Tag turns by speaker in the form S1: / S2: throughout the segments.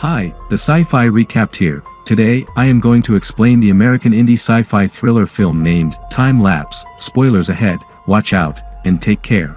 S1: Hi, the Sci-Fi Recapped here. Today, I am going to explain the American indie sci-fi thriller film named Time Lapse. Spoilers ahead, watch out, and take care.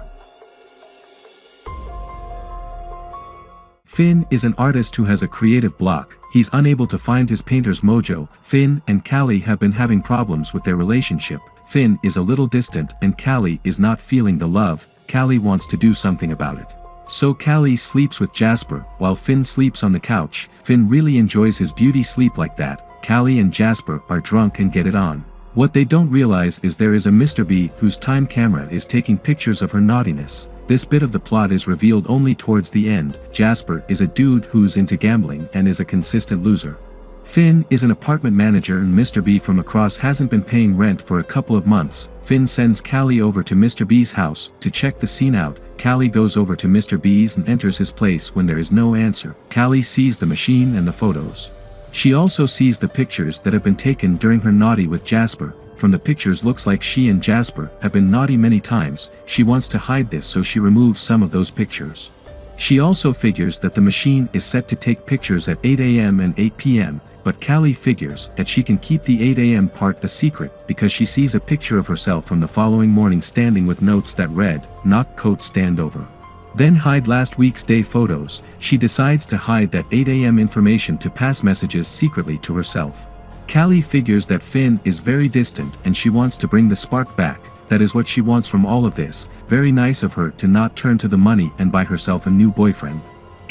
S1: Finn is an artist who has a creative block. He's unable to find his painter's mojo. Finn and Callie have been having problems with their relationship. Finn is a little distant and Callie is not feeling the love. Callie wants to do something about it. So Callie sleeps with Jasper, while Finn sleeps on the couch. Finn really enjoys his beauty sleep like that. Callie and Jasper are drunk and get it on. What they don't realize is there is a Mr. B whose time camera is taking pictures of her naughtiness. This bit of the plot is revealed only towards the end. Jasper is a dude who's into gambling and is a consistent loser. Finn is an apartment manager and Mr. B from across hasn't been paying rent for a couple of months. Finn sends Callie over to Mr. B's house to check the scene out. Callie goes over to Mr. B's and enters his place when there is no answer. Callie sees the machine and the photos. She also sees the pictures that have been taken during her naughty with Jasper. From the pictures looks like she and Jasper have been naughty many times. She wants to hide this so she removes some of those pictures. She also figures that the machine is set to take pictures at 8 a.m. and 8 p.m. But Callie figures that she can keep the 8 a.m. part a secret because she sees a picture of herself from the following morning standing with notes that read, "Knock coat stand over." Then hide last week's day photos. She decides to hide that 8 a.m. information to pass messages secretly to herself. Callie figures that Finn is very distant and she wants to bring the spark back. That is what she wants from all of this. Very nice of her to not turn to the money and buy herself a new boyfriend.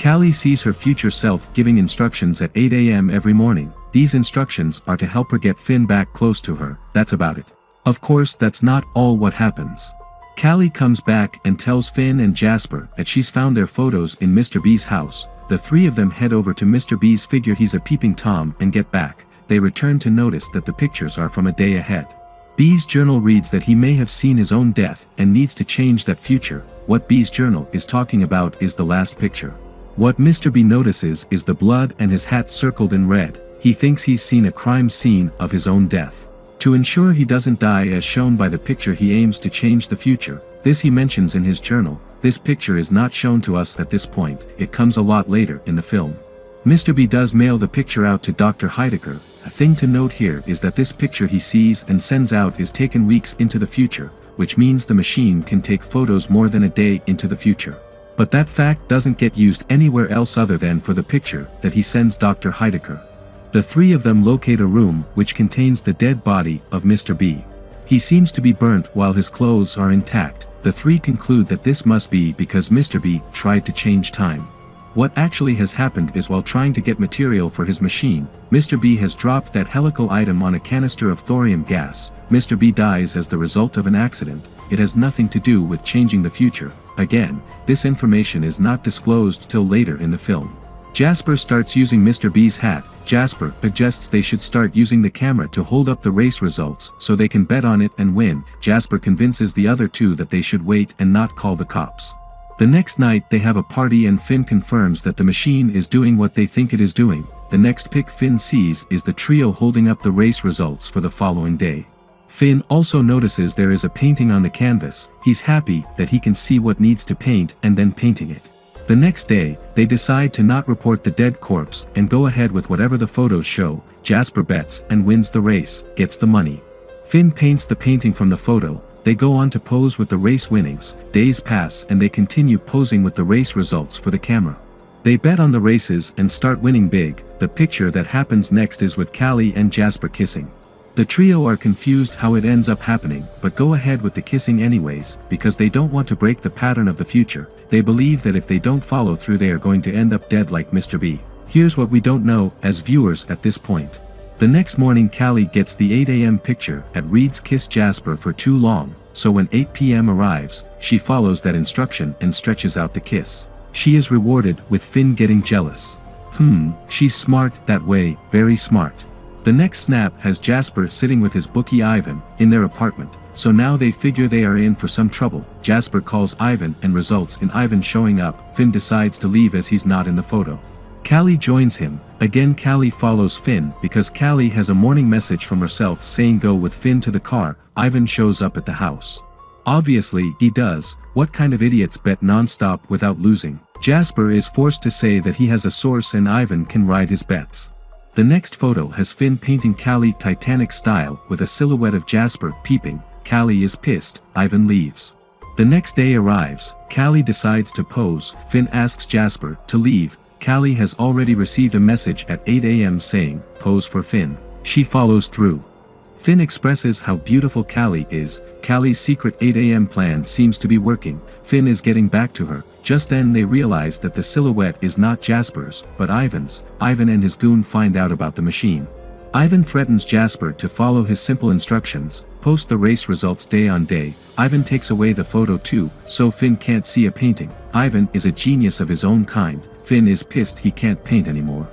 S1: Callie sees her future self giving instructions at 8 a.m. every morning. These instructions are to help her get Finn back close to her. That's about it. Of course, that's not all what happens. Callie comes back and tells Finn and Jasper that she's found their photos in Mr. B's house. The three of them head over to Mr. B's, figure he's a peeping Tom, and get back. They return to notice that the pictures are from a day ahead. B's journal reads that he may have seen his own death and needs to change that future. What B's journal is talking about is the last picture. What Mr. B notices is the blood and his hat circled in red. He thinks he's seen a crime scene of his own death. To ensure he doesn't die as shown by the picture, he aims to change the future. This he mentions in his journal. This picture is not shown to us at this point. It comes a lot later in the film. Mr. B does mail the picture out to Dr. Heidecker. A thing to note here is that this picture he sees and sends out is taken weeks into the future, which means the machine can take photos more than a day into the future. But that fact doesn't get used anywhere else other than for the picture that he sends Dr. Heidecker. The three of them locate a room which contains the dead body of Mr. B. He seems to be burnt while his clothes are intact. The three conclude that this must be because Mr. B tried to change time. What actually has happened is while trying to get material for his machine, Mr. B has dropped that helical item on a canister of thorium gas. Mr. B dies as the result of an accident. It has nothing to do with changing the future. Again, this information is not disclosed till later in the film. Jasper starts using Mr. B's hat. Jasper suggests they should start using the camera to hold up the race results so they can bet on it and win. Jasper convinces the other two that they should wait and not call the cops. The next night they have a party and Finn confirms that the machine is doing what they think it is doing. The next pic Finn sees is the trio holding up the race results for the following day. Finn also notices there is a painting on the canvas. He's happy that he can see what needs to paint and then painting it. The next day, they decide to not report the dead corpse and go ahead with whatever the photos show. Jasper bets and wins the race, gets the money. Finn paints the painting from the photo. They go on to pose with the race winnings. Days pass and they continue posing with the race results for the camera. They bet on the races and start winning big. The picture that happens next is with Callie and Jasper kissing. The trio are confused how it ends up happening, but go ahead with the kissing anyways, because they don't want to break the pattern of the future. They believe that if they don't follow through they are going to end up dead like Mr. B. Here's what we don't know as viewers at this point. The next morning Callie gets the 8 a.m. picture that reads "Kiss Jasper for too long," so when 8 p.m. arrives, she follows that instruction and stretches out the kiss. She is rewarded with Finn getting jealous. She's smart that way, very smart. The next snap has Jasper sitting with his bookie Ivan in their apartment, so now they figure they are in for some trouble. Jasper calls Ivan and results in Ivan showing up. Finn decides to leave as he's not in the photo. Callie joins him. Again Callie follows Finn because Callie has a morning message from herself saying go with Finn to the car. Ivan shows up at the house. Obviously, he does. What kind of idiots bet non-stop without losing? Jasper is forced to say that he has a source and Ivan can ride his bets. The next photo has Finn painting Callie Titanic style with a silhouette of Jasper peeping. Callie is pissed, Ivan leaves. The next day arrives, Callie decides to pose, Finn asks Jasper to leave. Callie has already received a message at 8 AM saying, pose for Finn. She follows through. Finn expresses how beautiful Callie is. Callie's secret 8 AM plan seems to be working. Finn is getting back to her. Just then they realize that the silhouette is not Jasper's, but Ivan's. Ivan and his goon find out about the machine. Ivan threatens Jasper to follow his simple instructions, post the race results day on day. Ivan takes away the photo too, so Finn can't see a painting. Ivan is a genius of his own kind. Finn is pissed he can't paint anymore.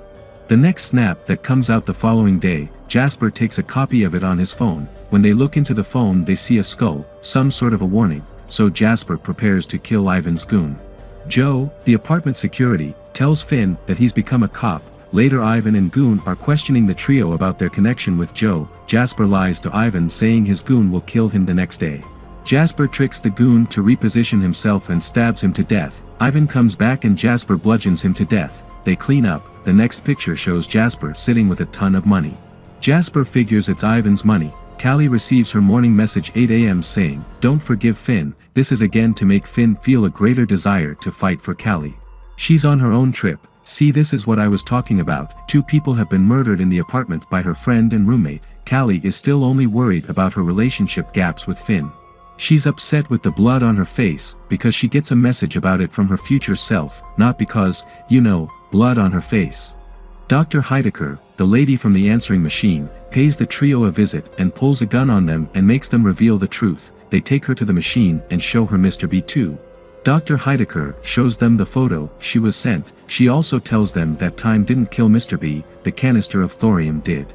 S1: The next snap that comes out the following day, Jasper takes a copy of it on his phone. When they look into the phone they see a skull, some sort of a warning, so Jasper prepares to kill Ivan's goon. Joe, the apartment security, tells Finn that he's become a cop. Later Ivan and Goon are questioning the trio about their connection with Joe. Jasper lies to Ivan saying his goon will kill him the next day. Jasper tricks the goon to reposition himself and stabs him to death. Ivan comes back and Jasper bludgeons him to death. They clean up. The next picture shows Jasper sitting with a ton of money. Jasper figures it's Ivan's money. Callie receives her morning message 8 AM saying, don't forgive Finn. This is again to make Finn feel a greater desire to fight for Callie. She's on her own trip. See, this is what I was talking about. 2 people have been murdered in the apartment by her friend and roommate. Callie is still only worried about her relationship gaps with Finn. She's upset with the blood on her face, because she gets a message about it from her future self, not because, blood on her face. Dr. Heidecker, the lady from the answering machine, pays the trio a visit and pulls a gun on them and makes them reveal the truth. They take her to the machine and show her Mr. B too. Dr. Heidecker shows them the photo she was sent. She also tells them that time didn't kill Mr. B, the canister of thorium did.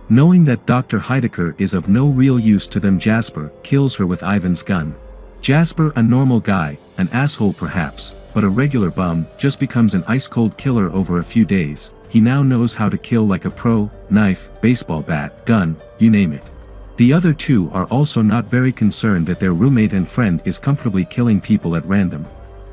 S1: Knowing that Dr. Heidecker is of no real use to them, Jasper kills her with Ivan's gun. Jasper, a normal guy, an asshole perhaps, but a regular bum, just becomes an ice-cold killer over a few days. He now knows how to kill like a pro, knife, baseball bat, gun, you name it. The other 2 are also not very concerned that their roommate and friend is comfortably killing people at random.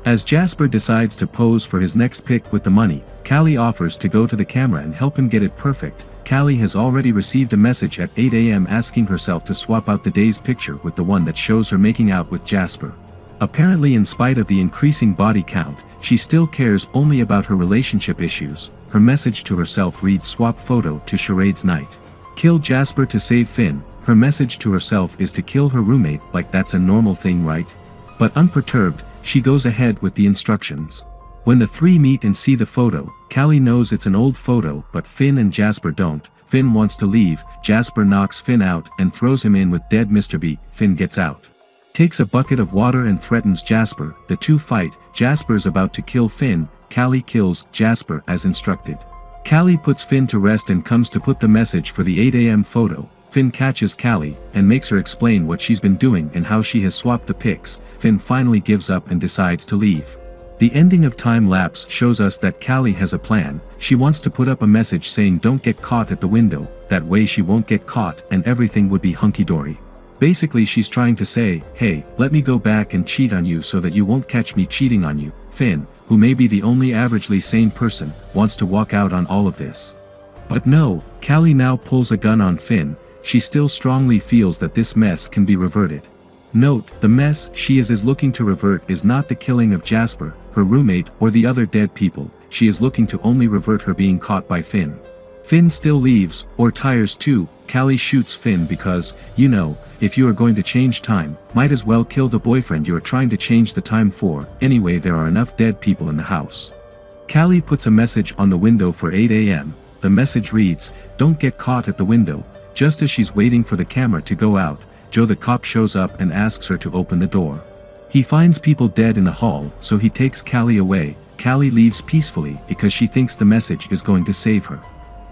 S1: As Jasper decides to pose for his next pic with the money, Callie offers to go to the camera and help him get it perfect. Callie has already received a message at 8 AM asking herself to swap out the day's picture with the one that shows her making out with Jasper. Apparently, in spite of the increasing body count, she still cares only about her relationship issues. Her message to herself reads, swap photo to Charade's night. Kill Jasper to save Finn. Her message to herself is to kill her roommate, like that's a normal thing, right? But unperturbed, she goes ahead with the instructions. When the 3 meet and see the photo, Callie knows it's an old photo, but Finn and Jasper don't. Finn wants to leave. Jasper knocks Finn out and throws him in with dead Mr. B. Finn gets out. Takes a bucket of water and threatens Jasper. The 2 fight. Jasper's about to kill Finn. Callie kills Jasper as instructed. Callie puts Finn to rest and comes to put the message for the 8 AM photo. Finn catches Callie and makes her explain what she's been doing and how she has swapped the pics. Finn finally gives up and decides to leave. The ending of Time Lapse shows us that Callie has a plan. She wants to put up a message saying don't get caught at the window, that way she won't get caught and everything would be hunky-dory. Basically she's trying to say, hey, let me go back and cheat on you so that you won't catch me cheating on you. Finn, who may be the only averagely sane person, wants to walk out on all of this. But no, Callie now pulls a gun on Finn. She still strongly feels that this mess can be reverted. Note, the mess she is looking to revert is not the killing of Jasper, her roommate, or the other dead people. She is looking to only revert her being caught by Finn. Finn still leaves, or tires too. Callie shoots Finn because, if you are going to change time, might as well kill the boyfriend you are trying to change the time for. Anyway, there are enough dead people in the house. Callie puts a message on the window for 8 AM. The message reads, don't get caught at the window. Just as she's waiting for the camera to go out, Joe the cop shows up and asks her to open the door. He finds people dead in the hall, so he takes Callie away. Callie leaves peacefully because she thinks the message is going to save her.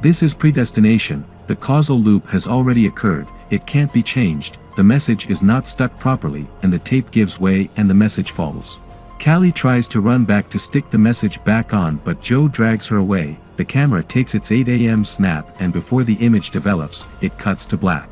S1: This is predestination. The causal loop has already occurred. It can't be changed. The message is not stuck properly, and the tape gives way and the message falls. Callie tries to run back to stick the message back on, but Joe drags her away. The camera takes its 8 AM snap, and before the image develops, it cuts to black.